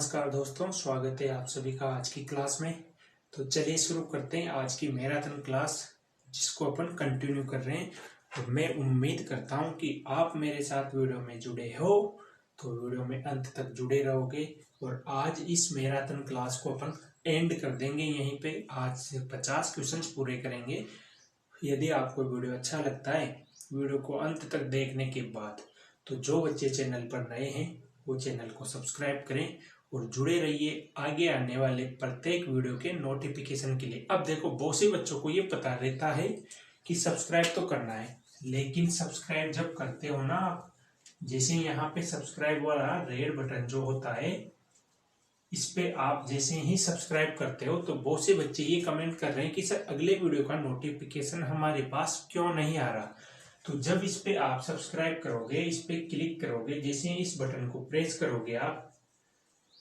नमस्कार दोस्तों, स्वागत है आप सभी का आज की क्लास में। तो चलिए शुरू करते हैं आज की मैराथन क्लास, जिसको अपन कंटिन्यू कर रहे हैं। तो मैं उम्मीद करता हूं कि आप मेरे साथ वीडियो में जुड़े हो, तो वीडियो में अंत तक जुड़े रहोगे। और आज इस मैराथन क्लास को अपन एंड कर देंगे यहीं पे। आज से 50 क्वेश्चंस पूरे करेंगे। यदि आपको वीडियो अच्छा लगता है, वीडियो को अंत तक देखने के बाद, तो जो बच्चे चैनल पर नए हैं वो चैनल को सब्सक्राइब करें और जुड़े रहिए आगे आने वाले प्रत्येक वीडियो के नोटिफिकेशन के लिए। अब देखो, बहुत से बच्चों को ये पता रहता है कि सब्सक्राइब तो करना है, लेकिन सब्सक्राइब जब करते हो ना आप, जैसे यहाँ पे सब्सक्राइब वाला रेड बटन जो होता है, इस पे आप जैसे ही सब्सक्राइब करते हो तो बहुत से बच्चे ये कमेंट कर रहे हैं कि सर अगले वीडियो का नोटिफिकेशन हमारे पास क्यों नहीं आ रहा। तो जब इस पे आप सब्सक्राइब करोगे, इस पे क्लिक करोगे, जैसे ही इस बटन को प्रेस करोगे आप,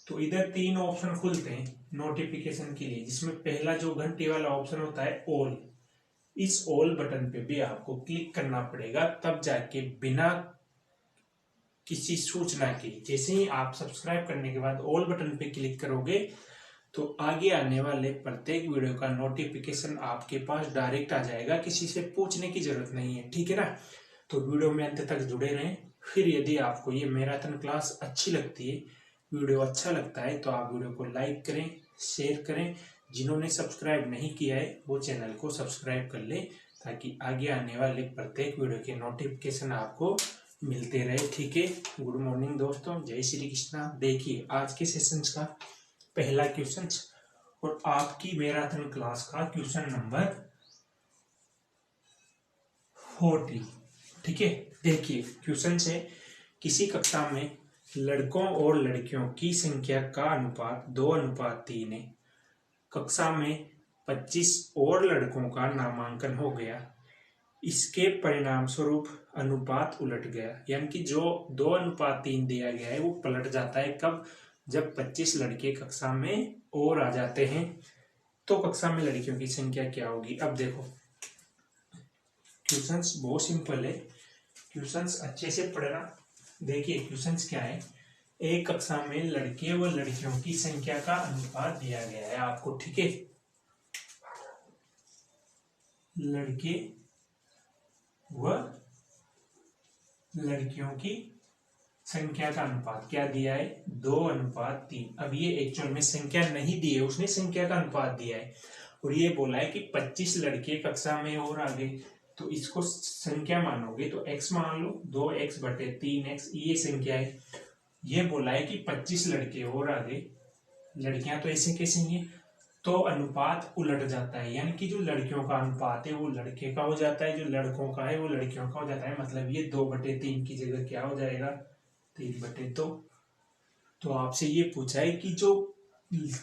तो इधर 3 ऑप्शन खुलते हैं नोटिफिकेशन के लिए, जिसमें पहला जो घंटे वाला ऑप्शन होता है ऑल। इस ऑल बटन पे भी आपको क्लिक करना पड़ेगा, तब जाके बिना किसी सूचना के, जैसे ही आप सब्सक्राइब करने के बाद ऑल बटन पे क्लिक करोगे, तो आगे आने वाले प्रत्येक वीडियो का नोटिफिकेशन आपके पास डायरेक्ट आ जाएगा, किसी से पूछने की जरूरत नहीं है। ठीक है ना? तो वीडियो में अंत तक जुड़े रहें। फिर यदि आपको ये मैराथन क्लास अच्छी लगती है, वीडियो अच्छा लगता है, तो आप वीडियो को लाइक करें, शेयर करें। जिन्होंने सब्सक्राइब नहीं किया है वो चैनल को सब्सक्राइब कर ले, ताकि आगे आने वाले प्रत्येक वीडियो के नोटिफिकेशन आपको मिलते रहे। ठीक है? गुड मॉर्निंग दोस्तों, जय श्री कृष्णा। देखिए आज के सेशंस का पहला क्वेश्चन और आपकी मैराथन क्लास का क्वेश्चन नंबर 40। ठीक है, देखिए क्वेश्चन है, किसी कक्षा में लड़कों और लड़कियों की संख्या का अनुपात 2:3 है। कक्षा में 25 और लड़कों का नामांकन हो गया। इसके परिणाम स्वरूप अनुपात उलट गया, यानी कि जो 2:3 दिया गया है वो पलट जाता है। कब? जब 25 लड़के कक्षा में और आ जाते हैं, तो कक्षा में लड़कियों की संख्या क्या होगी। अब देखो, क्वेश्चंस बहुत सिंपल है, क्वेश्चंस अच्छे से पढ़ना। देखिए क्वेश्चंस क्या है, एक कक्षा में लड़के व लड़कियों की संख्या का अनुपात दिया गया है आपको। ठीक है, लड़के व लड़कियों की संख्या का अनुपात क्या दिया है, 2:3। अब ये एक्चुअल में संख्या नहीं दी है, उसने संख्या का अनुपात दिया है। और ये बोला है कि 25 लड़के कक्षा में और आ गए, तो इसको संख्या मानोगे तो x मान लो, 2x/3x ये संख्या है। ये बोला है कि 25 लड़के और आ गए, लड़कियां तो ऐसे कैसे हैं, तो अनुपात उलट जाता है, यानी कि जो लड़कियों का अनुपात है वो लड़के का हो जाता है, जो लड़कों का है वो लड़कियों का हो जाता है। मतलब ये 2/3 की जगह क्या हो जाएगा, 3/2। तो आपसे ये पूछा है कि जो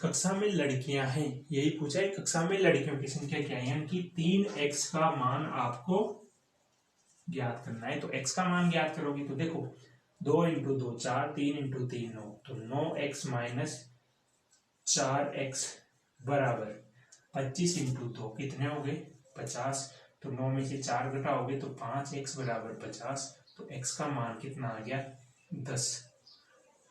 कक्षा में लड़कियां हैं, यही पूछा है कक्षा में लड़कियों की संख्या क्या है, यानी कि 3x का मान आपको ज्ञात करना है। तो x का मान ज्ञात करोगे तो देखो, 2 × 2 4, 3 × 3 9, तो 9x - 4x बराबर 25 × 2 कितने हो गए, 50। तो 9 में से 4 घटाओगे तो 5x बराबर 50। तो x का मान कितना आ गया, 10।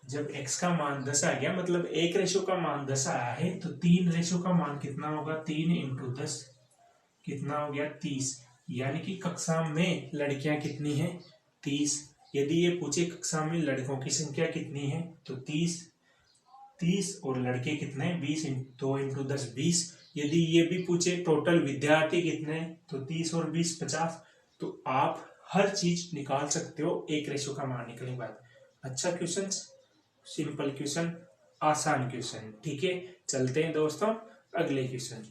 जब x का मान 10 आ गया, मतलब 1 का मान 10 आया है, तो 3 का मान कितना होगा, 3 × 10 कितना हो गया, 30। यानी कि कक्षा में लड़कियां कितनी हैं, 30। यदि ये पूछे कक्षा में लड़कों की संख्या कितनी है, तो 30 और लड़के कितने, 20। 2 × 10 20। यदि ये भी पूछे टोटल विद्यार्थी कितने, तो 30 और 20 50। तो आप हर चीज निकाल सकते हो 1 का मान निकलने के बाद। अच्छा क्वेश्चन, सिंपल क्वेश्चन, आसान क्वेश्चन। ठीक है, चलते हैं दोस्तों अगले क्वेश्चन।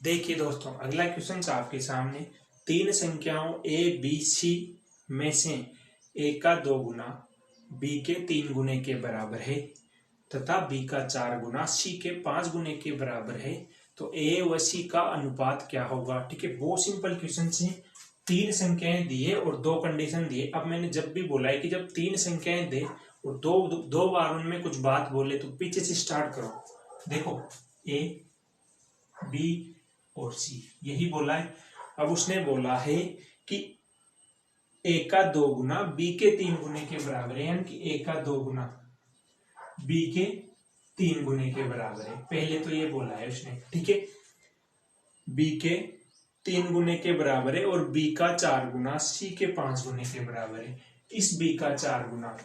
देखिए दोस्तों, अगला क्वेश्चन आपके सामने, 3 संख्याओं a b c में से a का 2 गुना b के 3 गुने के बराबर है तथा b का 4 गुना c के 5 गुने के बराबर है, तो a व c का अनुपात क्या होगा। ठीक है, बहुत सिंपल क्वेश्चन है। 3 संख्याएं दिए और 2 कंडीशन दिए। अब मैंने जब भी बोला है कि जब 3 संख्याएं दे और दो बार उनमें कुछ बात बोले, तो पीछे से स्टार्ट करो। देखो, a b और सी, यही बोला है। अब उसने बोला है कि ए का 2 गुना बी के 3 गुने के बराबर है, यानी कि ए का 2 गुना बी के 3 गुने के बराबर है। पहले तो ये बोला है उसने, ठीक है, बी के 3 गुने के बराबर है और बी का 4 गुना सी के 5 गुने के बराबर है। इस बी का 4 गुना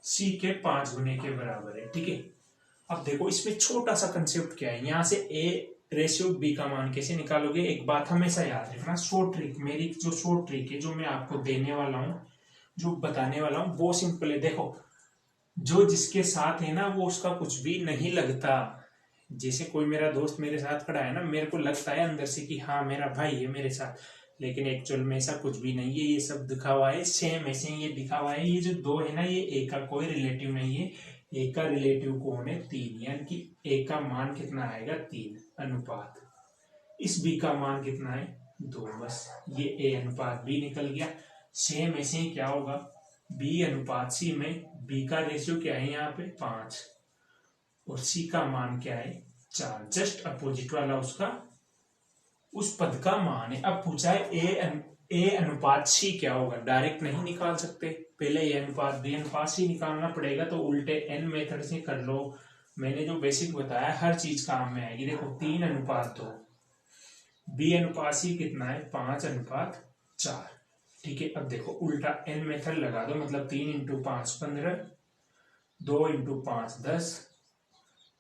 सी के 5 गुने के बराबर है, ठीक है। अब देखो इसमें छोटा सा कंसेप्ट क्या है, यहां से ए रेशियो बी का मान कैसे निकालोगे। एक बात हमेशा याद रखना, शॉर्ट ट्रिक, मेरी जो शॉर्ट ट्रिक है जो मैं आपको देने वाला हूं, जो बताने वाला हूं, वो सिंपल है। देखो जो जिसके साथ है ना वो उसका कुछ भी नहीं लगता। जैसे कोई मेरा दोस्त मेरे साथ खड़ा है ना, मेरे को लगता है अंदर से कि हाँ मेरा भाई है मेरे साथ, लेकिन एक्चुअल में ऐसा कुछ भी नहीं है, ये सब दिखावा है। सेम ऐसे ये दिखावा है। ये जो 2 है ना, ये ए का कोई रिलेटिव नहीं है। ए का रिलेटिव कौन है? 3, यानी कि ए का मान कितना आएगा? 3 अनुपात इस बी का मान कितना है? 2। बस ये ए अनुपात बी निकल गया। सेम ऐसे ही क्या होगा, बी अनुपात सी में बी का रेशियो क्या है यहाँ पे? 5 और सी का मान क्या है? 4। जस्ट अपोजिट वाला उसका उस पद का मान है। अब पूछा है ए अनुपात सी क्या होगा, डायरेक्ट नहीं निकाल सकते, पहले ए अनुपात बी अनुपात सी निकालना पड़ेगा। तो उल्टे एन मेथड से कर लो। मैंने जो बेसिक बताया हर चीज काम में आएगी। देखो 3 अनुपात 2, बी अनुपात सी कितना है? 5 अनुपात 4, ठीक है। अब देखो उल्टा एन मेथड लगा दो, मतलब 3 × 5 15, 2 × 5 10,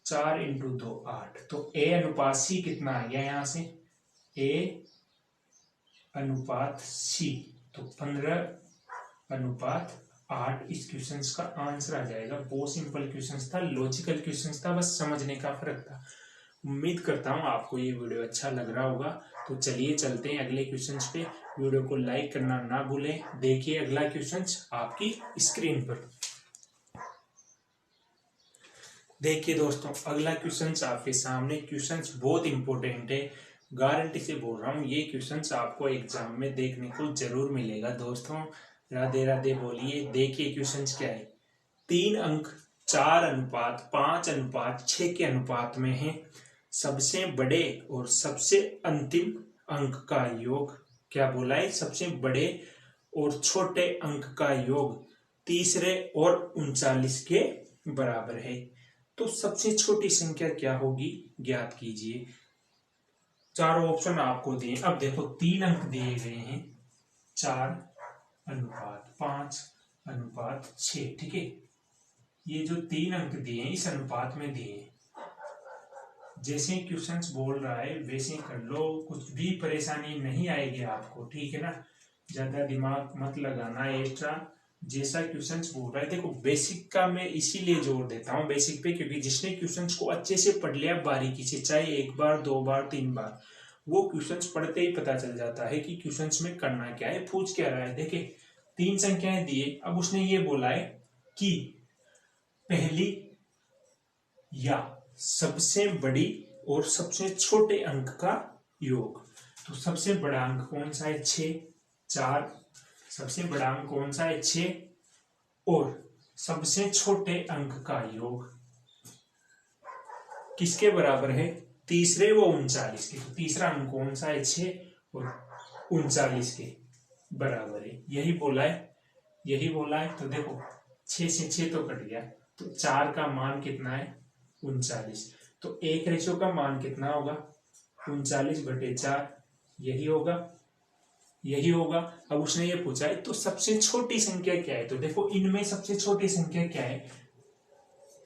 4 × 2 8। तो ए अनुपात सी कितना आ गया यहाँ से? ए अनुपात सी, तो 15 अनुपात 8 इस क्वेश्चन का आंसर आ जाएगा। बहुत सिंपल क्वेश्चन था, लॉजिकल क्वेश्चन था, बस समझने का फर्क था। उम्मीद करता हूँ आपको ये वीडियो अच्छा लग रहा होगा। तो चलिए चलते हैं अगले क्वेश्चन पे। वीडियो को लाइक करना ना भूलें। देखिए अगला क्वेश्चन आपकी स्क्रीन पर। देखिए दोस्तों अगला क्वेश्चन आपके सामने। क्वेश्चन बहुत इंपॉर्टेंट है, गारंटी से बोल रहा हूँ। ये क्वेश्चन आपको एग्जाम में देखने को जरूर मिलेगा दोस्तों। राधे राधे बोलिए। देखिए क्वेश्चन क्या है। 3 अंक 4 अनुपात 5 अनुपात 6 के अनुपात में है। सबसे बड़े और सबसे अंतिम अंक का योग क्या बोला है? सबसे बड़े और छोटे अंक का योग तीसरे और 39 के बराबर है। तो सबसे छोटी संख्या क्या होगी, ज्ञात कीजिए। चारों ऑप्शन आपको दिए। अब देखो 3 अंक दिए गए हैं, 4 अनुपात 5 अनुपात 6, ठीक है। ये जो 3 अंक दिए हैं इस अनुपात में दिए हैं। जैसे क्वेश्चंस बोल रहा है वैसे कर लो, कुछ भी परेशानी नहीं आएगी आपको, ठीक है ना। ज्यादा दिमाग मत लगाना एक्स्ट्रा। जैसा क्वेश्चंस बोल रहा है, देखो बेसिक का मैं इसीलिए जोर देता हूँ बेसिक पे, क्योंकि जिसने क्वेश्चंस को अच्छे से पढ़ लिया बारीकी से, चाहे 1 बार 2 बार 3 बार, वो क्वेश्चंस पढ़ते ही पता चल जाता है कि क्वेश्चंस में करना क्या है, पूछ क्या रहा है। देखिए 3 संख्याएं दिए। अब उसने ये बोला है कि पहली या सबसे बड़ी और सबसे छोटे अंक का योग। तो सबसे बड़ा अंक कौन सा है? 6 4। सबसे बड़ा अंक कौन सा है? 6। और सबसे छोटे अंक का योग किसके बराबर है? तीसरे व 39 के। तो तीसरा अंक कौन सा है? 6 और 39 के बराबर है। यही बोला है, यही बोला है। तो देखो 6 से 6 तो कट गया, तो 4 का मान कितना है? 39। तो एक रेशो का मान कितना होगा? 39/4। यही होगा, यही होगा। अब उसने ये पूछा है तो सबसे छोटी संख्या क्या है? तो देखो इनमें सबसे छोटी संख्या क्या है?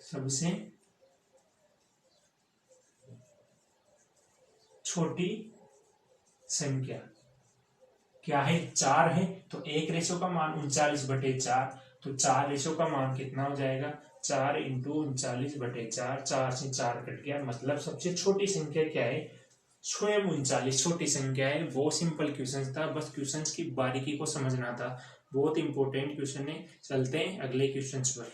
सबसे छोटी संख्या क्या है? 4 है। तो एक रेशो का मान 39/4, तो 4 रेशो का मान कितना हो जाएगा? 4 × 39/4। 4 से 4 कट गया, मतलब सबसे छोटी संख्या क्या है? स्वयं 39 छोटी संख्या है। बहुत सिंपल क्वेश्चन था, बस क्वेश्चन की बारीकी को समझना था। बहुत इंपॉर्टेंट क्वेश्चन है। चलते हैं अगले क्वेश्चन पर।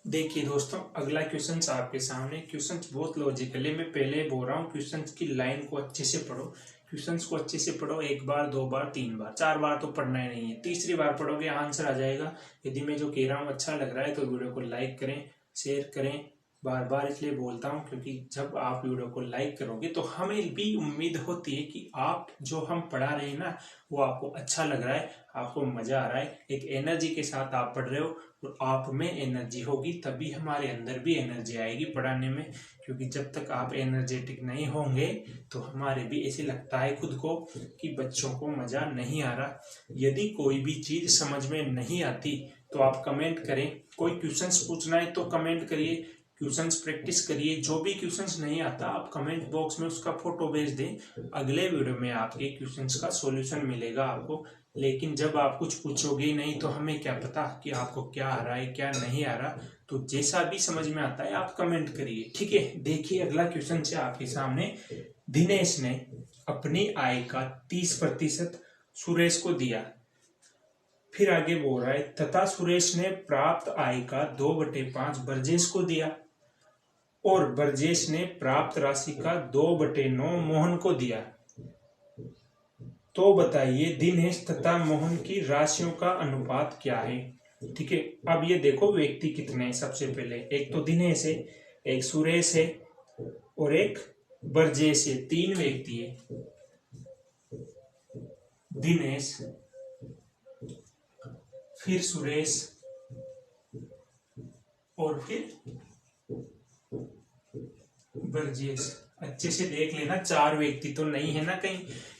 देखिए दोस्तों अगला क्वेश्चन आपके सामने। क्वेश्चन बहुत लॉजिकल है। मैं पहले बोल रहा हूँ क्वेश्चन की लाइन को अच्छे से पढ़ो, क्वेश्चंस को अच्छे से पढ़ो। 1 बार 2 बार 3 बार 4 बार तो पढ़ना ही नहीं है, तीसरी बार पढ़ोगे आंसर आ जाएगा। यदि मैं जो कह रहा हूँ अच्छा लग रहा है तो वीडियो को लाइक करें, शेयर करें, बार बार इसलिए बोलता हूँ क्योंकि जब आप वीडियो को लाइक करोगे तो हमें भी उम्मीद होती है कि आप जो हम पढ़ा रहे हैं ना वो आपको अच्छा लग रहा है, आपको मजा आ रहा है, एक एनर्जी के साथ आप पढ़ रहे हो और आप में एनर्जी होगी तभी हमारे अंदर भी एनर्जी आएगी पढ़ाने में। क्योंकि जब तक आप एनर्जेटिक नहीं होंगे तो हमारे भी ऐसे लगता है खुद को कि बच्चों को मजा नहीं आ रहा। यदि कोई भी चीज समझ में नहीं आती तो आप कमेंट करें, कोई क्वेश्चंस पूछना है तो कमेंट करिए, क्वेश्चंस प्रैक्टिस करिए। जो भी क्वेश्चंस नहीं आता आप कमेंट बॉक्स में उसका फोटो भेज दें, अगले वीडियो में आपके क्वेश्चंस का सॉल्यूशन मिलेगा आपको। लेकिन जब आप कुछ पूछोगे नहीं तो हमें क्या पता कि आपको क्या आ रहा है क्या नहीं आ रहा। तो जैसा भी समझ में आता है आप कमेंट करिए, ठीक है। देखिए अगला क्वेश्चन है आपके सामने। दिनेश ने अपनी आय का 30% सुरेश को दिया। फिर आगे बोल रहा है तथा सुरेश ने प्राप्त आय का 2/5 ब्रजेश को दिया और ब्रजेश ने प्राप्त राशि का 2/9 मोहन को दिया। तो बताइए दिनेश तथा मोहन की राशियों का अनुपात क्या है। ठीक है, अब ये देखो व्यक्ति कितने हैं। सबसे पहले एक तो दिनेश है, एक सुरेश है और एक ब्रजेश है। 3 व्यक्ति है। दिनेश, फिर सुरेश और फिर ब्रजेश। अच्छे से देख लेना, 4 व्यक्ति तो नहीं है ना कहीं,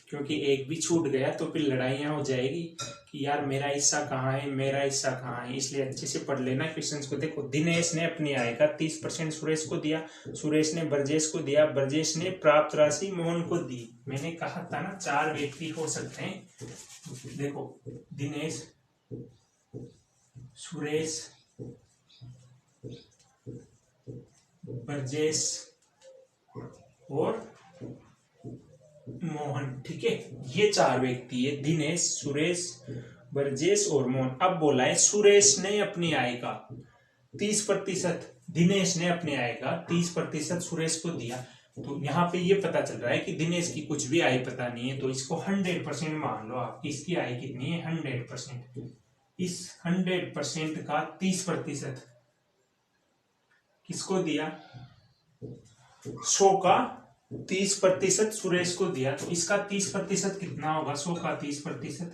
क्योंकि एक भी छूट गया तो फिर लड़ाइयां हो जाएगी कि यार मेरा हिस्सा कहाँ है मेरा हिस्सा कहाँ है। इसलिए अच्छे से पढ़ लेना क्वेश्चंस को। देखो दिनेश ने अपनी आय का 30% सुरेश को दिया, सुरेश ने ब्रजेश को दिया, ब्रजेश ने प्राप्त राशि मोहन को दी। मैंने कहा था ना 4 व्यक्ति हो सकते हैं। देखो दिनेश, सुरेश, ब्रजेश और मोहन। ठीक है, ये 4 व्यक्ति है, दिनेश, सुरेश, ब्रजेश और मोहन। अब बोला है सुरेश ने अपनी आय का 30%, दिनेश ने अपनी आय का 30% सुरेश को दिया। तो यहाँ पे ये पता चल रहा है कि दिनेश की कुछ भी आय पता नहीं है, तो इसको 100% मान लो आप। इसकी आय कितनी है 100%। इस 100% का 30% किसको दिया, 100 का 30% सुरेश को दिया। तो इसका 30% कितना होगा, 100 का 30%।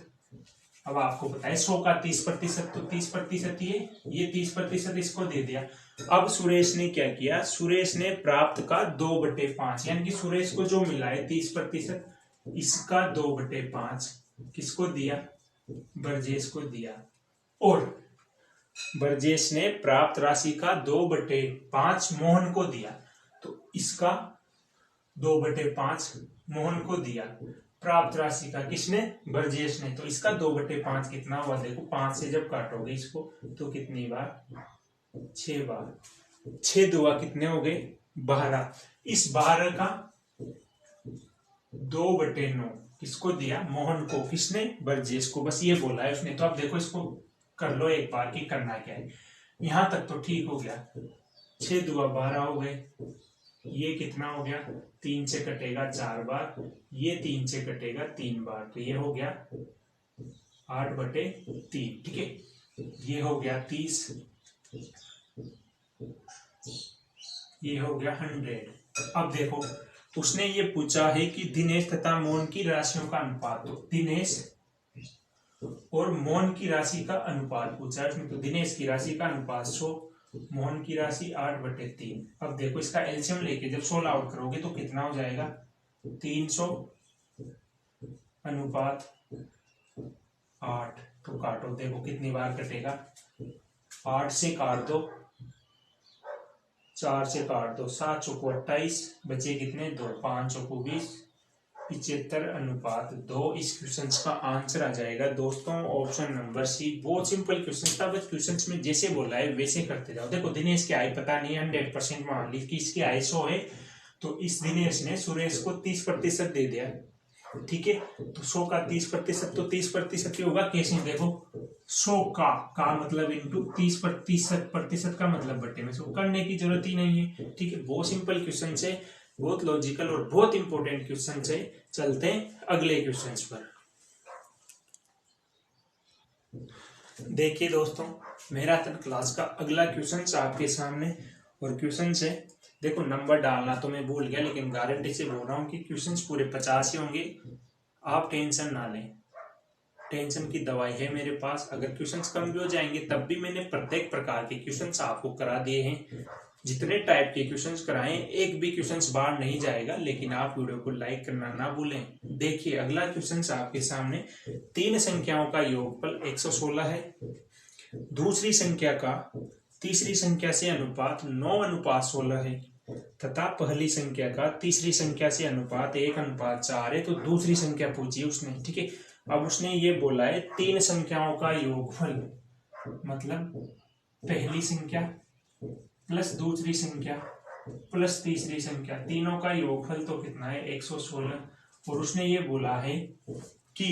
अब आपको पता है 100 का 30%, तो 30% ये 30% इसको दे दिया। अब सुरेश ने क्या किया, सुरेश ने प्राप्त का 2/5, यानी कि सुरेश को जो मिला है 30%, इसका 2/5 किसको दिया, ब्रजेश को दिया। और ब्रजेश ने प्राप्त राशि का 2/5 मोहन को दिया। तो इसका 2/5 मोहन को दिया। प्राप्त राशि का किसने, ब्रजेश ने। तो इसका 2/5 कितना हुआ, देखो 5 से जब काटोगे इसको तो कितनी बार, 6 बार। 6 दुआ कितने हो गए, 12। इस 12 का 2/9 किसको दिया, मोहन को। किसने, ब्रजेश को। बस ये बोला है उसने। तो अब देखो इसको कर लो एक बार कि करना क्या है। यहां तक तो ठीक हो गया, 6 दुआ 12 हो गए। ये कितना हो गया, 3 से कटेगा 4 बार, ये 3 से कटेगा 3 बार, तो ये हो गया 8/3। ठीक है, ये हो गया 30, ये हो गया 100। अब देखो उसने ये पूछा है कि दिनेश तथा मोहन की राशियों का अनुपात। तो दिनेश और मोहन की राशि का अनुपात पूछा है उसने। तो दिनेश की राशि का अनुपात 100, मोहन की राशि 8/3। अब देखो इसका एलसीएम लेके जब 16 आउट करोगे तो कितना हो जाएगा, 300 अनुपात 8। तो काटो, देखो कितनी बार कटेगा, 8 से काट दो, 4 से काट दो, 7 चौको 28, बचे कितने 2, 5 चौको 20, 75 अनुपात 2। इस क्वेश्चन का आंसर आ जाएगा दोस्तों ऑप्शन नंबर सी। बहुत सिंपल क्वेश्चन था, बस क्वेश्चन में जैसे बोला है वैसे करते जाओ। देखो दिनेश की आय पता नहीं, 100% मान ली कि इसकी आय 100 है, तो इस दिनेश ने सुरेश को 30% दे दिया। ठीक है, तो 100 का 30%, तो 30% ही होगा। कैसे, देखो 100 का मतलब इंटू 30% का मतलब बट्टे में 100, करने की जरूरत ही नहीं है। ठीक है, बहुत सिंपल क्वेश्चन है, बहुत लॉजिकल और बहुत इंपॉर्टेंट क्वेश्चन है। चलते हैं अगले क्वेश्चन पर। देखिए दोस्तों, मैराथन क्लास का अगला क्वेश्चन आपके सामने और क्वेश्चन से देखो नंबर डालना तो मैं भूल गया, लेकिन गारंटी से बोल रहा हूँ कि क्वेश्चंस पूरे 50 ही होंगे। आप टेंशन ना लें, टेंशन की दवाई है मेरे पास। अगर क्वेश्चंस कम भी हो जाएंगे तब भी मैंने प्रत्येक प्रकार के क्वेश्चंस आपको करा दिए हैं। जितने टाइप के क्वेश्चंस कराएं एक भी क्वेश्चंस बाहर नहीं जाएगा। लेकिन आप वीडियो को लाइक करना ना भूलें। देखिए अगला क्वेश्चंस आपके सामने, 3 संख्याओं का योगफल 116 है। दूसरी संख्या का तीसरी संख्या से अनुपात 9:16 है तथा पहली संख्या का तीसरी संख्या से अनुपात 1:4 है। तो दूसरी संख्या पूछी उसने, ठीक है। अब उसने ये बोला है 3 संख्याओं का योगफल, मतलब पहली संख्या प्लस दूसरी संख्या प्लस तीसरी संख्या, तीनों का योगफल तो कितना है 116। और उसने ये बोला है कि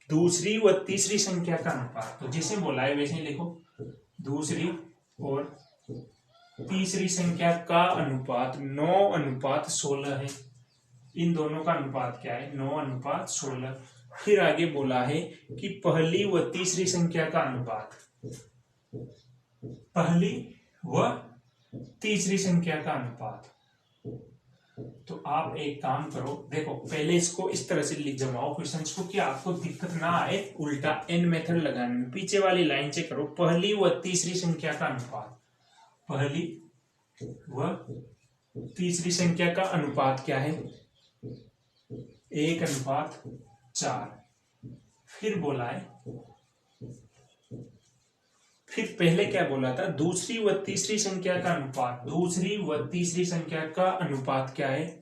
दूसरी व तीसरी संख्या का अनुपात, तो जैसे बोला है वैसे लिखो, दूसरी और तीसरी संख्या का अनुपात 9:16 है। इन दोनों का अनुपात क्या है 9:16। फिर आगे बोला है कि पहली व तीसरी संख्या का अनुपात, पहली व तीसरी संख्या का अनुपात। तो आप एक काम करो, देखो पहले इसको इस तरह से लिख जमाओ क्वेश्चंस को कि आपको दिक्कत ना आए उल्टा एन मेथड लगाने में। पीछे वाली लाइन से करो, पहली व तीसरी संख्या का अनुपात, पहली व तीसरी संख्या का अनुपात क्या है 1:4। फिर बोला है, फिर पहले क्या बोला था, दूसरी व तीसरी संख्या का अनुपात, दूसरी व तीसरी संख्या का अनुपात क्या है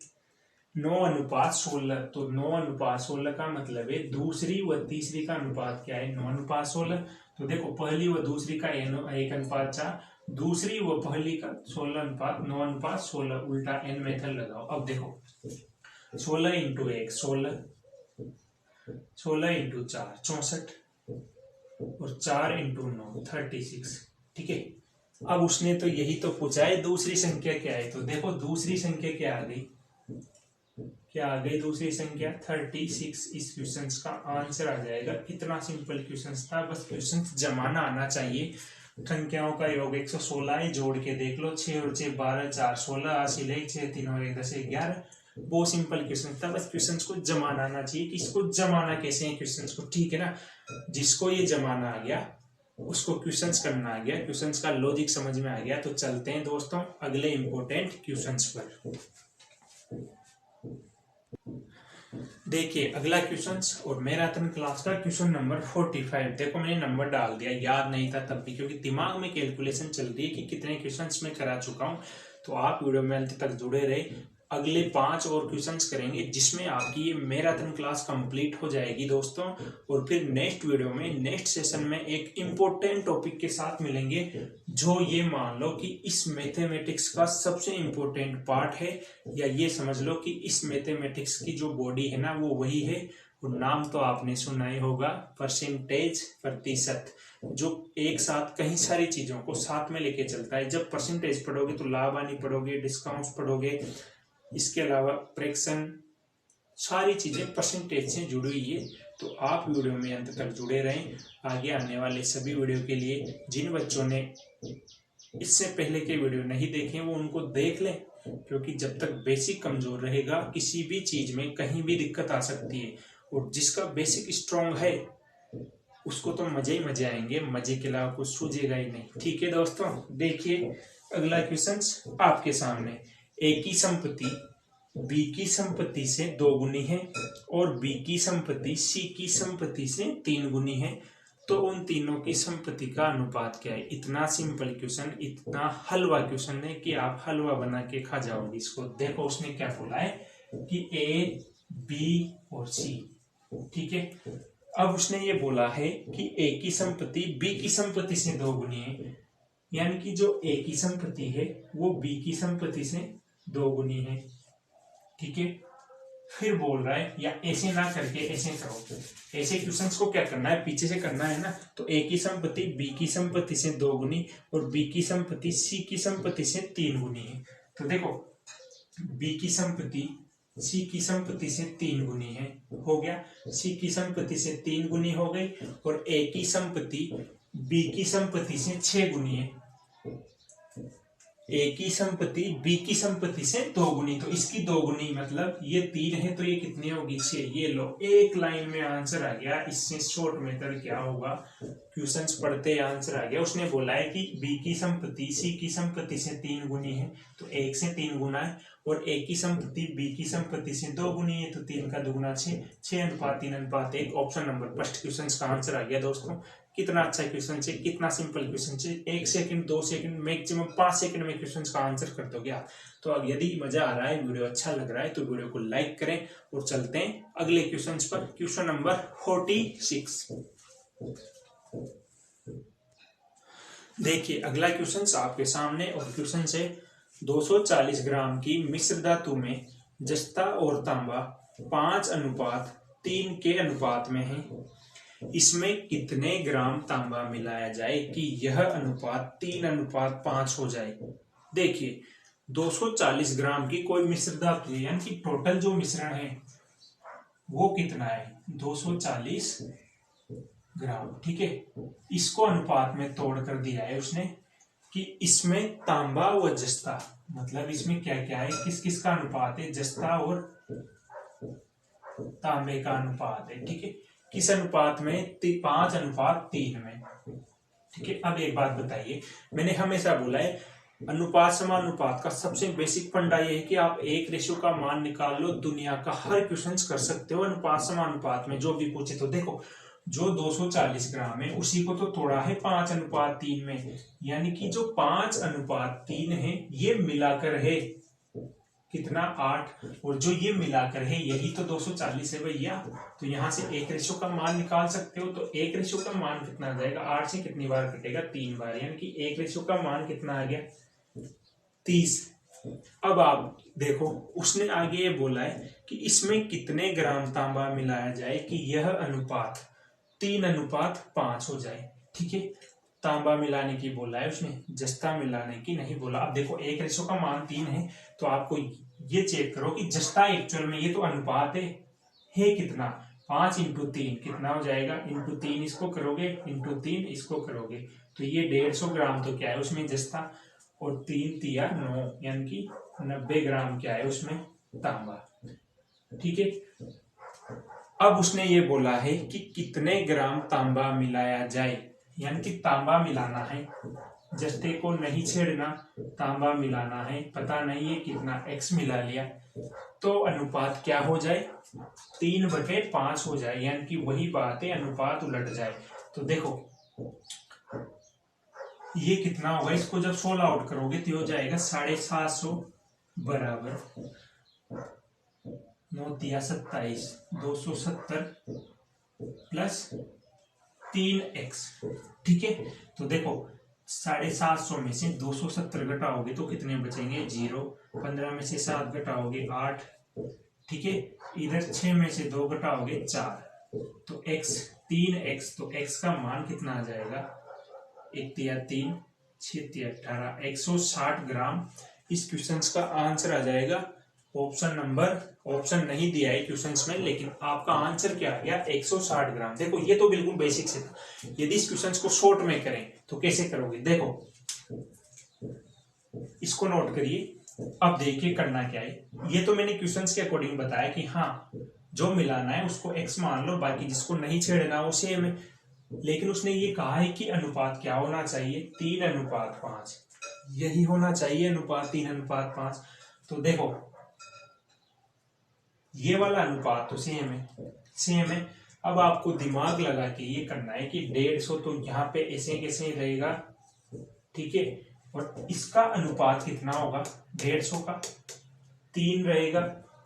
9:16। तो 9:16 का मतलब है दूसरी व तीसरी का अनुपात क्या है 9:16। तो देखो पहली व दूसरी का 1:4, दूसरी व पहली का 9:16, उल्टा एन मेथड लगाओ। अब देखो 16 × 1 16, 16 × 4 64 और 4 × 9 36, ठीक है। अब उसने तो यही तो पूछा है दूसरी संख्या क्या है। तो देखो दूसरी संख्या क्या आ गई, क्या आ गई दूसरी संख्या 36। इस क्वेश्चन का आंसर आ जाएगा। इतना सिंपल क्वेश्चन था, बस क्वेश्चन जमाना आना चाहिए। संख्याओं का योग 116 है, जोड़ के देख लो, 6 और 6 12, 4 16, 80 6 3 और 1 10 11। बहुत सिंपल क्वेश्चन था, बस क्वेश्चन को जमाना आना चाहिए कि इसको जमाना कैसे है क्वेश्चन को, ठीक है ना। जिसको ये जमाना आ गया उसको क्वेश्चंस करना आ गया, क्वेश्चंस का लॉजिक समझ में आ गया। तो चलते हैं दोस्तों अगले इंपॉर्टेंट क्वेश्चंस पर। देखिए अगला क्वेश्चंस और मैराथन क्लास का क्वेश्चन नंबर 45। देखो मैंने नंबर डाल दिया, याद नहीं था तब भी, क्योंकि दिमाग में कैलकुलेशन चल रही है कि कितने क्वेश्चंस मैं करा चुका हूं। तो आप वीडियो में अंत तक जुड़े रहे। अगले 5 और क्वेश्चंस करेंगे जिसमें आपकी ये मैराथन क्लास कंप्लीट हो जाएगी दोस्तों। और फिर नेक्स्ट वीडियो में नेक्स्ट सेशन में एक इम्पोर्टेंट टॉपिक के साथ मिलेंगे, जो ये मान लो कि इस मैथमेटिक्स का सबसे इम्पोर्टेंट पार्ट है, या ये समझ लो कि इस मैथमेटिक्स की जो बॉडी है ना वो वही है। और नाम तो आपने सुना ही होगा, परसेंटेज, प्रतिशत, जो एक साथ कई सारी चीजों को साथ में लेके चलता है। जब परसेंटेज पढ़ोगे तो लाभ हानि पढ़ोगे, डिस्काउंट पढ़ोगे, इसके अलावा फ्रैक्शन, सारी चीजें परसेंटेज से जुड़ी हुई है। तो आप वीडियो में अंत तक जुड़े रहें। आगे आने वाले सभी वीडियो के लिए जिन बच्चों ने इससे पहले के वीडियो नहीं देखे वो उनको देख लें, क्योंकि जब तक बेसिक कमजोर रहेगा किसी भी चीज में कहीं भी दिक्कत आ सकती है। और जिसका बेसिक स्ट्रांग है उसको तो मजे ही मजे आएंगे, मजे के अलावा कुछ सूझेगा ही नहीं, ठीक है दोस्तों। देखिए अगला क्वेश्चन आपके सामने, ए की संपत्ति बी की संपत्ति से 2 गुनी है और बी की संपत्ति सी की संपत्ति से 3 गुनी है, तो उन तीनों की संपत्ति का अनुपात क्या है। इतना सिंपल क्वेश्चन, इतना हलवा क्वेश्चन है कि आप हलवा बना के खा जाओगे इसको। देखो उसने क्या बोला है कि ए बी और सी, ठीक है। अब उसने ये बोला है कि ए की संपत्ति बी की संपत्ति से 2 गुनी है, यानी कि जो ए की संपत्ति है वो बी की संपत्ति से 2 गुनी है, ठीक है। फिर बोल रहा है, या ऐसे ना करके ऐसे करो, ऐसे क्वेश्चंस को क्या करना है पीछे से करना है ना। तो ए की संपत्ति बी की संपत्ति से 2 गुनी और बी की संपत्ति सी की संपत्ति से 3 गुनी है। तो देखो बी की संपत्ति सी की संपत्ति से 3 गुनी है, हो गया। सी की संपत्ति से 3 गुनी हो गई और ए की संपत्ति बी की संपत्ति से 6 गुनी है। ए की संपत्ति बी की संपत्ति से दोगुनी, तो इसकी दोगुनी मतलब ये 3 है तो ये कितनी होगी 6। ये लो एक लाइन में आंसर आ गया। इससे शॉर्ट मेथड क्या होगा, क्वेश्चंस पढ़ते आंसर आ गया। उसने बोला है कि बी की संपत्ति सी की संपत्ति से 3 गुनी है तो 1 से 3 गुना है, और ए की संपत्ति बी की संपत्ति से 2 गुनी है तो 3 का दुगुना 6, 6:3:1। ऑप्शन नंबर फर्स्ट क्वेश्चन का आंसर आ गया दोस्तों। कितना अच्छा क्वेश्चन है, कितना सिंपल क्वेश्चन है। 1 सेकंड 2 सेकंड मैक्सिमम 5 सेकंड में क्वेश्चन का आंसर कर दोगे आप। तो अब यदि मजा आ रहा है, वीडियो अच्छा लग रहा है तो वीडियो को लाइक करें और चलते हैं अगले क्वेश्चन पर। Question number 46। देखिए अगला क्वेश्चन आपके सामने, और क्वेश्चन से 240 ग्राम की मिश्र धातु में जस्ता और तांबा 5:3 के अनुपात में है। इसमें कितने ग्राम तांबा मिलाया जाए कि यह अनुपात 3:5 हो जाए। देखिए 240 ग्राम की कोई मिश्र धातु है, यानी कि टोटल जो मिश्रण है वो कितना है 240 ग्राम, ठीक है। इसको अनुपात में तोड़ कर दिया है उसने कि इसमें तांबा व जस्ता, मतलब इसमें क्या क्या है, किस किस का अनुपात है, जस्ता और तांबे का अनुपात है, ठीक है। किस अनुपात में, 5:3 में, ठीक है। अब एक बात बताइए, मैंने हमेशा बोला है अनुपात समानुपात का सबसे बेसिक फंडा ये है कि आप एक रेशियो का मान निकाल लो, दुनिया का हर क्वेश्चन कर सकते हो अनुपात समानुपात में जो भी पूछे। तो देखो जो 240 ग्राम है उसी को तो तोड़ा है 5:3 में, यानी कि जो 5:3 है ये मिलाकर है कितना 8, और जो ये मिलाकर है यही तो 240 है भैया। तो यहां से एक रेशियो का मान निकाल सकते हो। तो एक रेशियो का मान कितना आ जाएगा, 8 से कितनी बार कटेगा 3 बार, यानी कि एक रेशियो का मान कितना आ गया 30। अब आप देखो उसने आगे ये बोला है कि इसमें कितने ग्राम तांबा मिलाया जाए कि यह अनुपात 3:5 हो जाए, ठीक है। तांबा मिलाने की बोला है उसने, जस्ता मिलाने की नहीं बोला। अब देखो एक रेशो का मान 3 है तो आपको ये चेक करो कि जस्ता एक्चुअल में, ये तो अनुपात है कितना 5:3 कितना हो जाएगा, इंटू 3 इसको करोगे, इंटू 3 इसको करोगे तो ये 150 ग्राम तो क्या है उसमें जस्ता, और 3 तिया 9 यानी कि 90 ग्राम क्या है उसमें तांबा, ठीक है। अब उसने ये बोला है कि कितने ग्राम तांबा मिलाया जाए, यानी कि तांबा मिलाना है, जस्ते को नहीं छेड़ना, तांबा मिलाना है, पता नहीं है कितना x मिला लिया तो अनुपात क्या हो जाए 3/5 हो जाए, यानी कि वही बात है अनुपात उलट जाए। तो देखो ये कितना होगा, इसको जब 16 आउट करोगे तो हो जाएगा 750 बराबर 9 तिया 27 270 प्लस 3x, ठीक है। तो देखो 750 में से 270 घटाओगे तो कितने बचेंगे 0, 15 में से 7 घटाओगे 8, ठीक है। इधर 6 में से 2 घटाओगे 4 तो x 3x, तो x का मान कितना आ जाएगा 1 तिया 3 6 तिया 18 160 ग्राम। इस क्वेश्चन का आंसर आ जाएगा ऑप्शन नंबर, ऑप्शन नहीं दिया है क्वेश्चंस में, लेकिन आपका आंसर क्या आ गया 160 ग्राम। देखो ये तो बिल्कुल बेसिक से था। यदि इस क्वेश्चंस को शॉर्ट में करें तो कैसे करोगे, देखो इसको नोट करिए। अब देखिए करना क्या है, ये तो मैंने क्वेश्चंस के अकॉर्डिंग बताया कि हाँ जो मिलाना है उसको x मान लो, बाकी जिसको नहीं छेड़ना वो सेम है। लेकिन उसने ये कहा है कि अनुपात क्या होना चाहिए 3:5, यही होना चाहिए अनुपात 3:5। तो देखो ये वाला अनुपात तो सेम है। अब आपको दिमाग लगा के ये करना है कि 150 तो यहाँ पे ऐसे कैसे रहेगा, ठीक है। और इसका अनुपात कितना होगा 150 का 3 रहेगा,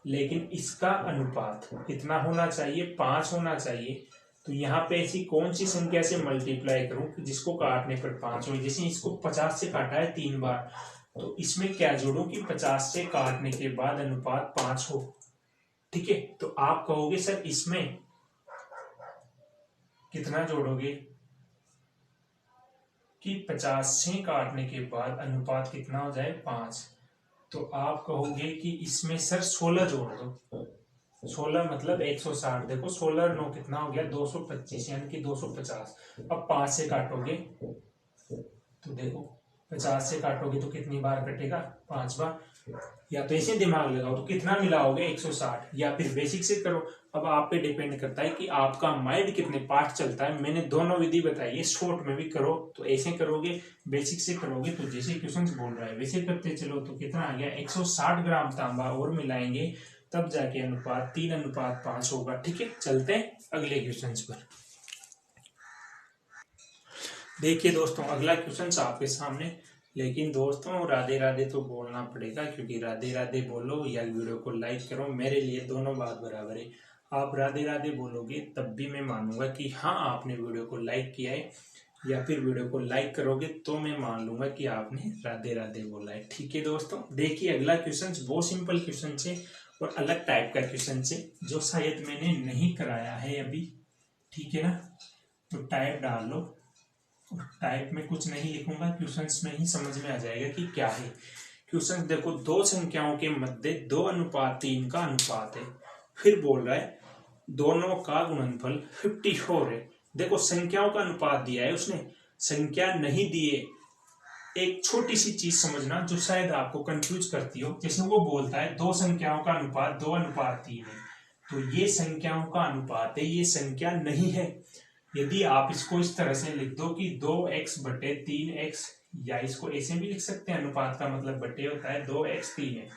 लेकिन इसका अनुपात कितना होना चाहिए 5 होना चाहिए। तो यहाँ पे ऐसी कौन सी संख्या से मल्टीप्लाई करूं जिसको काटने पर 5 हो, जैसे इसको 50 से काटा है 3 बार, तो इसमें क्या जोड़ो कि 50 से काटने के बाद अनुपात 5 हो, ठीक है। तो आप कहोगे सर इसमें कितना जोड़ोगे कि 50 से काटने के बाद अनुपात कितना हो जाए 5, तो आप कहोगे कि इसमें सर 16 जोड़ दो। 16 मतलब 160, देखो 16 9 कितना हो गया 225 यानी कि 250। अब 5 से काटोगे तो देखो 50 से काटोगे तो कितनी बार कटेगा, 5 बार। या तो ऐसे दिमाग लगाओ तो कितना मिलाओगे, 160, या फिर बेसिक से करो। अब आप पे डिपेंड करता है कि आपका माइंड कितने पार्ट चलता है। मैंने दोनों विधि बताई है, शॉर्ट में भी करो तो ऐसे करोगे, बेसिक से करोगे तो जैसे क्वेश्चन बोल रहा है वैसे करते चलो। तो कितना आ गया, 160 ग्राम तांबा और मिलाएंगे तब जाके अनुपात 3:5 होगा। ठीक है, चलते हैं अगले क्वेश्चन पर। देखिए दोस्तों, अगला क्वेश्चन आपके सामने। लेकिन दोस्तों राधे राधे तो बोलना पड़ेगा, क्योंकि राधे राधे बोलो या वीडियो को लाइक करो, मेरे लिए दोनों बात बराबर है। आप राधे राधे बोलोगे तब भी मैं मानूंगा कि हाँ आपने वीडियो को लाइक किया है, या फिर वीडियो को लाइक करोगे तो मैं मान लूंगा कि आपने राधे राधे बोला है। ठीक है दोस्तों, देखिए अगला क्वेश्चन बहुत सिंपल क्वेश्चन है और अलग टाइप का क्वेश्चन है, जो शायद मैंने नहीं कराया है अभी। ठीक है ना, तो टाइप डाल लो। टाइप में कुछ नहीं लिखूंगा, क्वेश्चंस में ही समझ में आ जाएगा कि क्या है। क्वेश्चन देखो, दो संख्याओं के मध्य 2:3 का अनुपात है। फिर बोल रहा है दोनों का गुणनफल 54 है। देखो संख्याओं का अनुपात दिया है उसने, संख्या नहीं दिए। एक छोटी सी चीज समझना जो शायद आपको कंफ्यूज करती हो, जैसे वो बोलता है दो संख्याओं का अनुपात 2:3 है, तो ये संख्याओं का अनुपात है, ये संख्या नहीं है। यदि आप इसको इस तरह से लिख दो कि 2x/3x, या इसको ऐसे भी लिख सकते हैं, अनुपात का मतलब बटे होता है, 2x 3 है।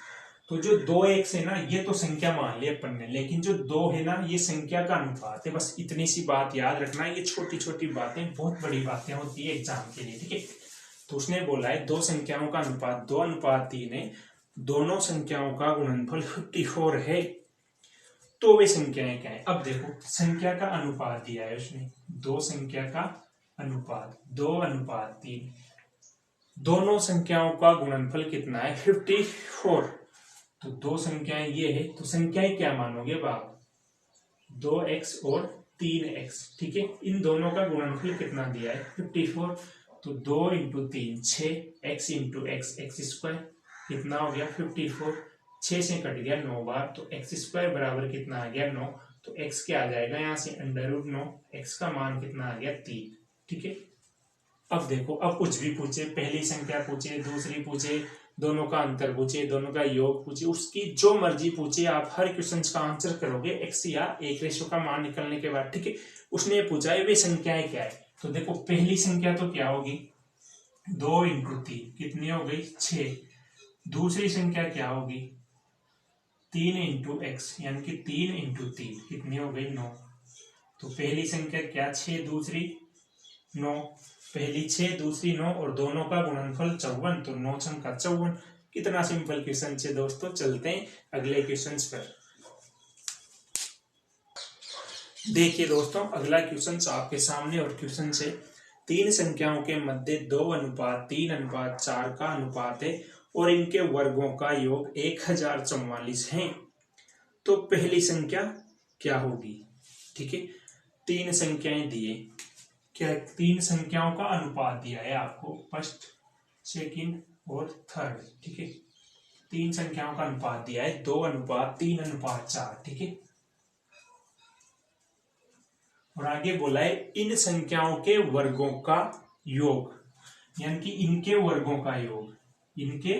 तो जो 2x है ना, ये तो संख्या मान ली अपन ने, लेकिन जो 2 है ना, ये संख्या का अनुपात है। बस इतनी सी बात याद रखना, ये छोटी छोटी बातें बहुत बड़ी बातें होती है एग्जाम के लिए। ठीक है, तो उसने बोला है दो संख्याओं का अनुपात 2:3 है, दोनों संख्याओं का गुणनफल 54 है, तो वे संख्याएं क्या है। अब देखो संख्या का अनुपात दिया है उसने, दो संख्या का अनुपात 2:3, दोनों संख्याओं का गुणनफल कितना है, 54। तो दो संख्याएं ये है, तो संख्याएं क्या मानोगे बाप, 2x और 3x। ठीक है, इन दोनों का गुणनफल कितना दिया है, 54। तो 2 × 3 6, x × x x² कितना हो गया 54। 6 से कट गया 9 बार, तो x² बराबर कितना आ गया 9। तो x क्या आ जाएगा यहाँ से √9, x का मान कितना आ गया 3। ठीक है, अब देखो, अब कुछ भी पूछे, पहली संख्या पूछे, दूसरी पूछे, दोनों का अंतर पूछे, दोनों का योग पूछे, उसकी जो मर्जी पूछे, आप हर क्वेश्चन का आंसर करोगे x या एक रेशो का मान निकलने के बाद। ठीक है, उसने ये पूछा है वे संख्याएं क्या है। तो देखो पहली संख्या तो क्या होगी, 2 × 3 कितनी हो गई 6। दूसरी संख्या क्या होगी, 3 × x, यानी कि 3 × 3 कितनी हो गई 9। तो पहली संख्या क्या 6, दूसरी 9, पहली 6 दूसरी 9 और दोनों का गुणनफल 54, तो 9 × 54। कितना सिंपल क्वेश्चन है दोस्तों। चलते हैं अगले क्वेश्चन पर। देखिए दोस्तों, अगला क्वेश्चन आपके सामने और क्वेश्चन से, तीन संख्याओं के मध्य 2:3:4 का अनुपात है और इनके वर्गों का योग 1044 है, तो पहली संख्या क्या होगी। ठीक है, तीन संख्याएं दिए, क्या तीन संख्याओं का अनुपात दिया है आपको, फर्स्ट सेकंड और थर्ड। ठीक है, तीन संख्याओं का अनुपात दिया है 2:3:4। ठीक है, और आगे बोला है इन संख्याओं के वर्गों का योग, यानी कि इनके वर्गों का योग, इनके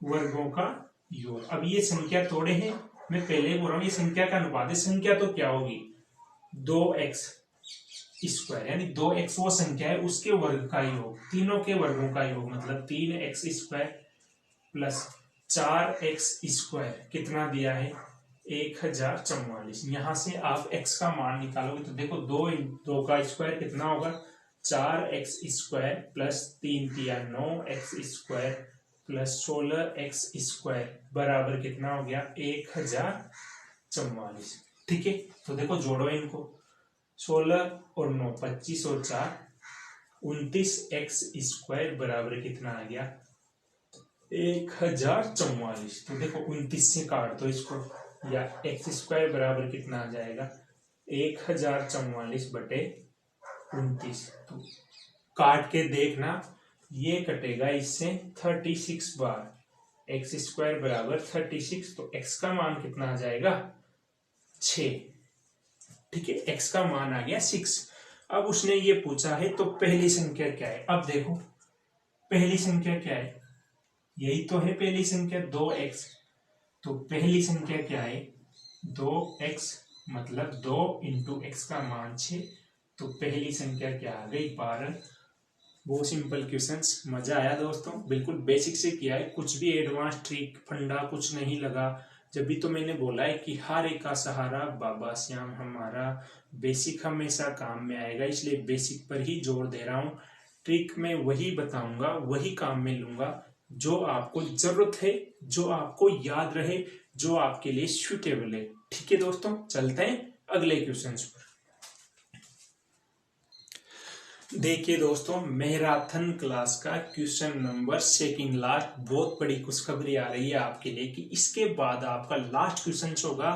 वर्गों का योग। अब ये संख्या तोड़े हैं, मैं पहले ही बोल रहा हूं ये संख्या का अनुपात है। संख्या तो क्या होगी, 2x², यानी 2x वो संख्या है, उसके वर्ग का योग, तीनों के वर्गों का योग, मतलब 3x² प्लस 4x² कितना दिया है 1044। यहां से आप x का मान निकालोगे तो देखो 2 का स्क्वायर कितना होगा 4x² plus 3 × 9x² plus 16x² बराबर कितना हो गया 1044। ठीक है, तो देखो जोड़ो इनको, 16 और 9 25 और 4 29x² बराबर कितना आ गया 1044। तो देखो 29 से काट दो इसको, या x² बराबर कितना आ जाएगा 1044 बटे 29। तो काट के देखना, ये कटेगा इससे 36 बार, x² बराबर 36, तो x का मान कितना आ जाएगा 6। ठीक है, x का मान आ गया 6। अब उसने ये पूछा है तो पहली संख्या क्या है। अब देखो पहली संख्या क्या है, यही तो है पहली संख्या 2x। तो पहली संख्या क्या है 2x, मतलब 2 इंटू एक्स का मान 6। तो पहली संख्या क्या आ गई 12। बहुत सिंपल क्वेश्चंस, मजा आया दोस्तों, बिल्कुल बेसिक से किया है, कुछ भी एडवांस ट्रिक फंडा कुछ नहीं लगा। जब भी तो मैंने बोला है कि हर एक का सहारा बाबा श्याम हमारा, बेसिक हमेशा काम में आएगा, इसलिए बेसिक पर ही जोर दे रहा हूँ। ट्रिक में वही बताऊंगा, वही काम में लूंगा जो आपको जरूरत है, जो आपको याद रहे, जो आपके लिए सूटेबल है। ठीक है दोस्तों, चलते हैं अगले क्वेश्चन पर। देखिए दोस्तों, मैराथन क्लास का क्वेश्चन नंबर सेकंड लास्ट, बहुत बड़ी खुशखबरी आ रही है आपके लिए कि इसके बाद आपका लास्ट क्वेश्चन होगा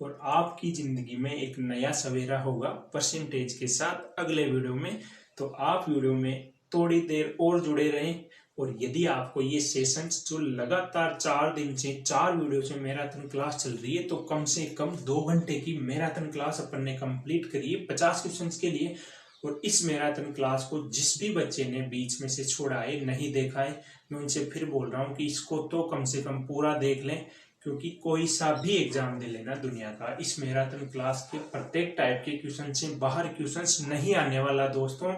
और आपकी जिंदगी में एक नया सवेरा होगा परसेंटेज के साथ अगले वीडियो में। तो आप वीडियो में थोड़ी देर और जुड़े रहें, और यदि आपको ये सेशंस जो लगातार 4 दिन से 4 वीडियो से मैराथन क्लास चल रही है, तो कम से कम 2 घंटे की मैराथन क्लास अपन ने कंप्लीट करी है 50 क्वेश्चन के लिए। और इस मैराथन क्लास को जिस भी बच्चे ने बीच में से छोड़ा है, नहीं देखा है, मैं उनसे फिर बोल रहा हूँ कि इसको तो कम से कम पूरा देख लें, क्योंकि कोई सा भी एग्जाम दे लेना दुनिया का, इस मैराथन क्लास के प्रत्येक टाइप के क्वेश्चन से बाहर क्वेश्चन नहीं आने वाला दोस्तों।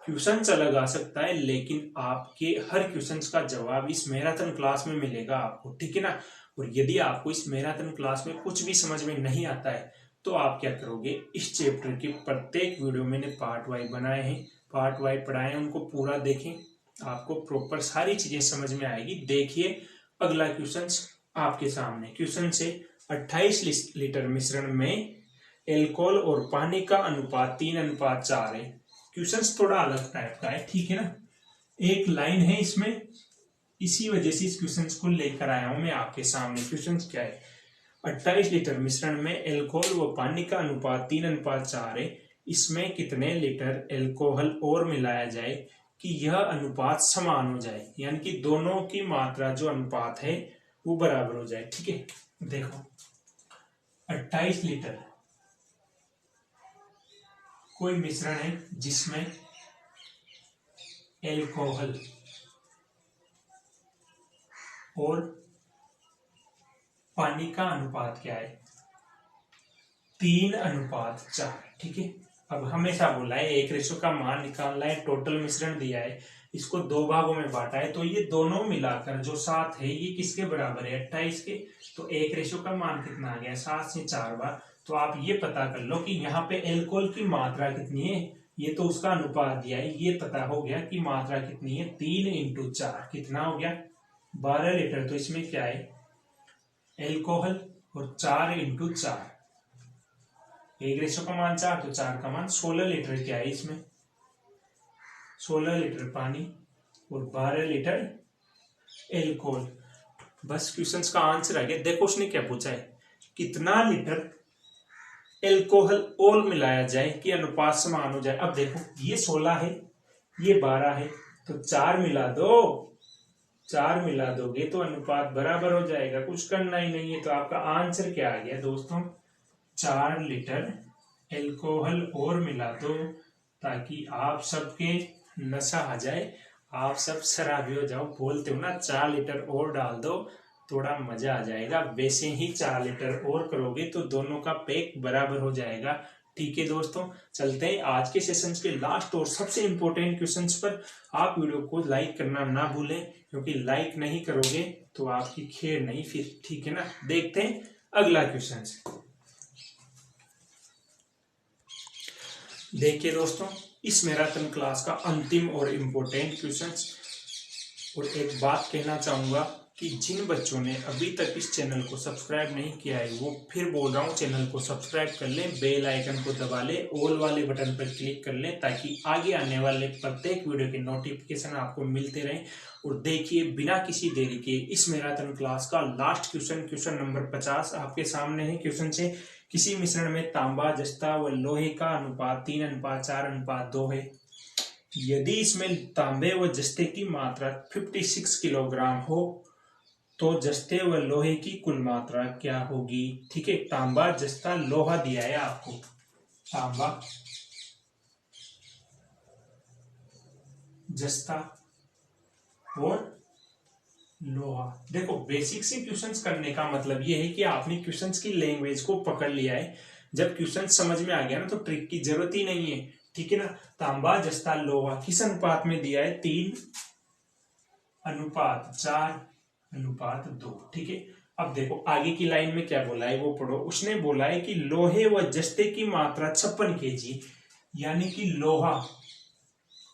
क्वेश्चन अलग आ सकता है, लेकिन आपके हर क्वेश्चन का जवाब इस मैराथन क्लास में मिलेगा आपको, ठीक है ना। और यदि आपको इस मैराथन क्लास में कुछ भी समझ में नहीं आता है, तो आप क्या करोगे, इस चैप्टर के प्रत्येक वीडियो मैंने पार्ट वाइज बनाए हैं, पार्ट वाइज पढ़ाए हैं, उनको पूरा देखें, आपको प्रॉपर सारी चीजें समझ में आएगी। देखिए अगला क्वेश्चन आपके सामने, क्वेश्चन से 28 लीटर मिश्रण में एल्कोहल और पानी का अनुपात 3:4 है। क्वेश्चन थोड़ा अलग टाइप का है, ठीक है ना, एक लाइन है इसमें, इसी वजह से इस क्वेश्चन को लेकर आया हूं मैं आपके सामने। क्वेश्चन क्या है, 28 लीटर मिश्रण में एल्कोहल व पानी का अनुपात 3:4 है, इसमें कितने लीटर एल्कोहल और मिलाया जाए कि यह अनुपात समान हो जाए, यानी कि दोनों की मात्रा जो अनुपात है वो बराबर हो जाए। ठीक है, देखो 28 लीटर कोई मिश्रण है जिसमें एल्कोहल और पानी का अनुपात क्या है 3:4, ठीक है। अब हमेशा बोला है 1 का मान निकालना है, टोटल मिश्रण दिया है, इसको 2 भागों में बांटा है, तो ये दोनों मिलाकर जो 7 है ये किसके बराबर है 28 के। तो 1 का मान कितना आ गया 7 से 4 बार। तो आप ये पता कर लो कि यहाँ पे एल्कोहल की मात्रा कितनी है, ये तो उसका अनुपात दिया है, ये पता हो गया कि मात्रा कितनी है 3:4 कितना हो गया 12 लीटर। तो इसमें क्या है एल्कोहल और 4:4, 1 का मान 4 तो 4 का मान 16 लीटर क्या है इसमें 16 लीटर पानी और 12 लीटर एल्कोहल। बस क्वेश्चंस का आंसर आ गया। देखो उसने क्या पूछा है, कितना लीटर एल्कोहल और मिलाया जाए कि अनुपात समान हो जाए। अब देखो ये 16 है, ये 12 है, तो 4 मिला दो, 4 मिला दोगे तो अनुपात बराबर हो जाएगा, कुछ करना ही नहीं है। तो आपका आंसर क्या आ गया दोस्तों 4 लीटर एल्कोहल और मिला दो, ताकि आप सबके नशा आ जाए, आप सब शराबी हो जाओ, बोलते हो ना 4 लीटर और डाल दो, थोड़ा मजा आ जाएगा। वैसे ही 4 लीटर और करोगे तो दोनों का पैक बराबर हो जाएगा। ठीक है दोस्तों, चलते हैं आज के सेशन के लास्ट और सबसे इंपॉर्टेंट क्वेश्चंस पर। आप वीडियो को लाइक करना ना भूलें, क्योंकि लाइक नहीं करोगे तो आपकी खैर नहीं फिर, ठीक है ना। देखते हैं अगला क्वेश्चन। देखिए दोस्तों, इस मैराथन क्लास का अंतिम और इम्पोर्टेंट क्वेश्चन, और एक बात कहना चाहूंगा कि जिन बच्चों ने अभी तक इस चैनल को सब्सक्राइब नहीं किया है, वो फिर बोल रहा हूँ चैनल को सब्सक्राइब कर लें, बेल आइकन को दबा लें, ऑल वाले बटन पर क्लिक कर लें, ताकि आगे आने वाले प्रत्येक वीडियो के नोटिफिकेशन आपको मिलते रहें। और देखिए बिना किसी देरी के इस मैराथन क्लास का लास्ट क्वेश्चन, क्वेश्चन नंबर 50 आपके सामने है। क्वेश्चन से किसी मिश्रण में तांबा, जस्ता व लोहे का अनुपात 3:4:2 है। यदि इसमें तांबे व जस्ते की मात्रा 56 किलोग्राम हो, तो जस्ते व लोहे की कुल मात्रा क्या होगी। ठीक है, तांबा, जस्ता, लोहा दिया है आपको, तांबा, जस्ता और लोहा। देखो बेसिक से क्वेश्चंस करने का मतलब ये है कि आपने क्वेश्चंस की लैंग्वेज को पकड़ लिया है। जब क्वेश्चन समझ में आ गया ना तो ट्रिक की जरूरत ही नहीं है, ठीक है ना। तांबा जस्ता लोहा किस अनुपात में दिया है? 3:4:2, ठीक है। अब देखो आगे की लाइन में क्या बोला है वो पढ़ो। उसने बोला है कि लोहे व जस्ते की मात्रा 56 kg, यानी कि लोहा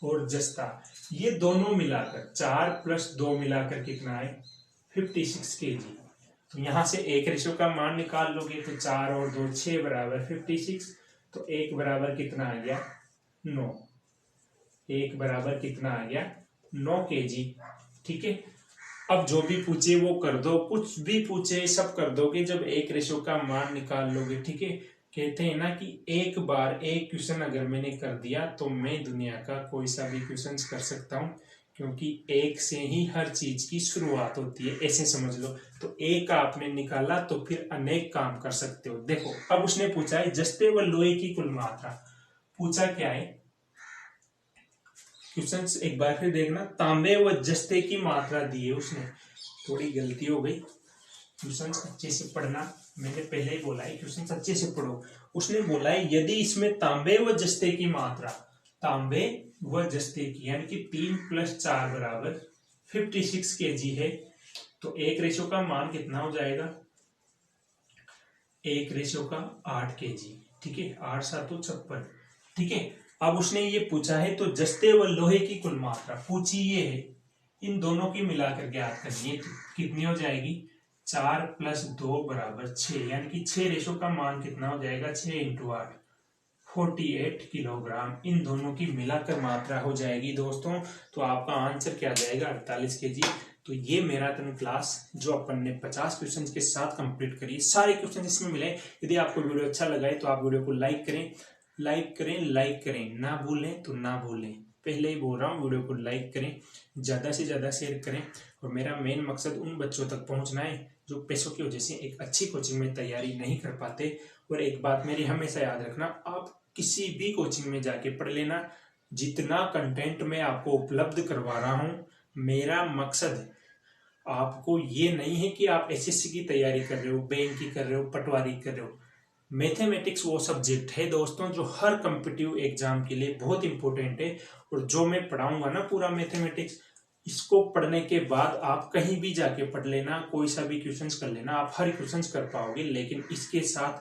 और जस्ता ये दोनों मिलाकर 4 + 2 मिलाकर कितना है? 56 kg। तो यहां से एक रेशो का मान निकाल लोगे तो 4 और 2 6 बराबर 56। तो एक बराबर कितना आ गया? 9। एक बराबर कितना आ गया? 9 kg, ठीक है। अब जो भी पूछे वो कर दो, कुछ भी पूछे सब कर दोगे जब एक रेशो का मान निकाल लोगे, ठीक है। कहते हैं ना कि एक बार एक क्वेश्चन अगर मैंने कर दिया तो मैं दुनिया का कोई सा भी क्वेश्चन कर सकता हूँ, क्योंकि एक से ही हर चीज की शुरुआत होती है, ऐसे समझ लो। तो एक आपने निकाला तो फिर अनेक काम कर सकते हो। देखो अब उसने पूछा है जस्ते व लोहे की कुल मात्रा। पूछा क्या है क्वेश्चन, एक बार फिर देखना। तांबे व जस्ते की मात्रा दी है उसने, थोड़ी गलती हो गई। क्वेश्चन अच्छे से पढ़ना, मैंने पहले ही बोला है क्वेश्चन अच्छे से पढ़ो। उसने बोला है यदि इसमें तांबे व जस्ते की मात्रा, तांबे व जस्ते की यानी कि 3 + 4 बराबर 56 kg है, तो एक रेशो का मान कितना हो जाएगा? एक रेशो का 8 kg, ठीक है। 8 × 7 = 56, ठीक है। अब उसने ये पूछा है तो जस्ते व लोहे की कुल मात्रा पूछी ये है, इन दोनों की मिलाकर ज्ञात करनी है। तो कितनी हो जाएगी? 4 + 2 बराबर 6, यानी कि 6 रेशो का मान कितना हो जाएगा? 6 × 8 48 किलोग्राम। इन दोनों की मिलाकर मात्रा हो जाएगी दोस्तों। तो आपका आंसर क्या आ जाएगा? 48 kg। तो ये मैराथन क्लास जो अपन ने 50 क्वेश्चन के साथ कंप्लीट करी, सारे क्वेश्चन इसमें मिले। यदि आपको वीडियो अच्छा लगा है तो आप वीडियो को लाइक करें, लाइक करें, लाइक करें, ना भूलें तो ना भूलें। पहले ही बोल रहा हूँ वीडियो को लाइक करें, ज्यादा से ज्यादा शेयर करें। और मेरा मेन मकसद उन बच्चों तक पहुंचना है जो पैसों की वजह से एक अच्छी कोचिंग में तैयारी नहीं कर पाते। और एक बात मेरी हमेशा याद रखना, आप किसी भी कोचिंग में जाके पढ़ लेना, जितना कंटेंट मैं आपको उपलब्ध करवा रहा हूं, मेरा मकसद आपको ये नहीं है कि आप एसएससी की तैयारी कर रहे हो, बैंक की कर रहे हो, पटवारी कर रहे हो। मैथमेटिक्स वो सब्जेक्ट है दोस्तों जो हर कॉम्पिटिटिव एग्जाम के लिए बहुत इंपॉर्टेंट है। और जो मैं पढ़ाऊंगा ना पूरा मैथमेटिक्स, इसको पढ़ने के बाद आप कहीं भी जाके पढ़ लेना, कोई सा भी क्वेश्चंस कर लेना, आप हर क्वेश्चंस कर पाओगे। लेकिन इसके साथ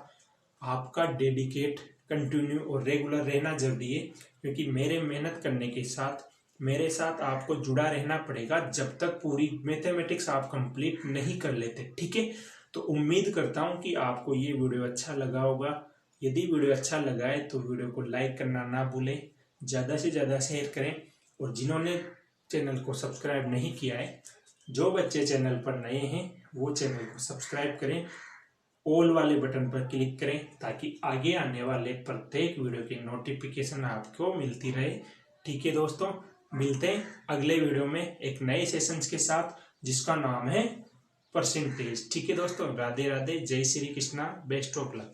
आपका डेडिकेट, कंटिन्यू और रेगुलर रहना जरूरी है, क्योंकि मेरे मेहनत करने के साथ मेरे साथ आपको जुड़ा रहना पड़ेगा जब तक पूरी मैथमेटिक्स आप कंप्लीट नहीं कर लेते, ठीक है। तो उम्मीद करता हूं कि आपको ये वीडियो अच्छा लगा होगा। यदि वीडियो अच्छा लगा है तो वीडियो को लाइक करना ना भूलें, ज़्यादा से ज़्यादा शेयर करें। और जिन्होंने चैनल को सब्सक्राइब नहीं किया है, जो बच्चे चैनल पर नए हैं वो चैनल को सब्सक्राइब करें, ऑल वाले बटन पर क्लिक करें, ताकि आगे आने वाले प्रत्येक वीडियो की नोटिफिकेशन आपको मिलती रहे, ठीक है दोस्तों। मिलते हैं अगले वीडियो में एक नए सेशंस के साथ जिसका नाम है परसेंटेज, ठीक है दोस्तों। राधे राधे, जय Shri Krishna, best of luck.